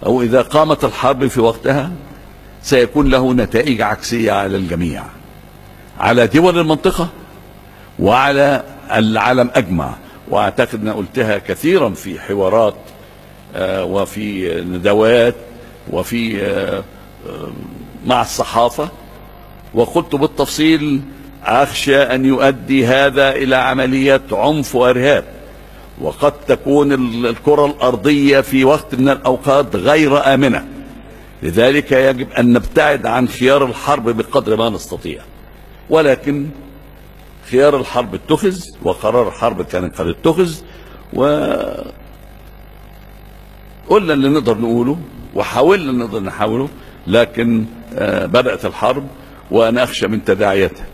أو إذا قامت الحرب في وقتها سيكون له نتائج عكسية على الجميع، على دول المنطقة وعلى العالم أجمع. وأعتقد أن قلتها كثيرا في حوارات وفي ندوات وفي مع الصحافة، وقلت بالتفصيل: أخشى أن يؤدي هذا إلى عملية عنف وإرهاب، وقد تكون الكرة الأرضية في وقت من الأوقات غير آمنة، لذلك يجب أن نبتعد عن خيار الحرب بقدر ما نستطيع. ولكن خيار الحرب اتخذ، وقرار الحرب كان قد اتخذ، وقلنا اللي نقدر نقوله وحاولنا نقدر نحاوله، لكن بدأت الحرب وأنا أخشى من تداعياتها.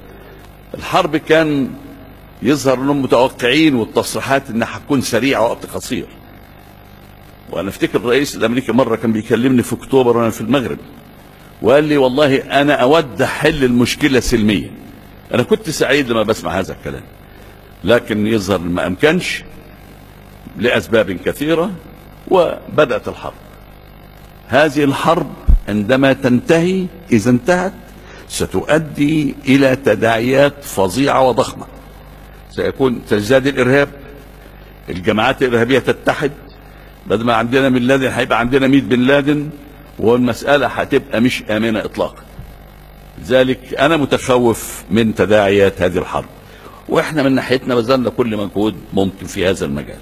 الحرب كان يظهر انهم متوقعين، والتصريحات انها هتكون سريعه وقت قصير. وانا افتكر الرئيس الامريكي مره كان بيكلمني في اكتوبر وانا في المغرب، وقال لي: والله انا اود احل المشكله سلميا. انا كنت سعيد لما بسمع هذا الكلام، لكن يظهر ما امكنش لاسباب كثيره، وبدات الحرب. هذه الحرب عندما تنتهي، اذا انتهت، ستؤدي الى تداعيات فظيعه وضخمه. تزداد الارهاب، الجماعات الارهابيه تتحد، بدل ما عندنا بن لادن هيبقى عندنا 100 بن لادن، والمساله هتبقى مش امنه اطلاقا. لذلك انا متخوف من تداعيات هذه الحرب، واحنا من ناحيتنا بذلنا كل مجهود ممكن في هذا المجال.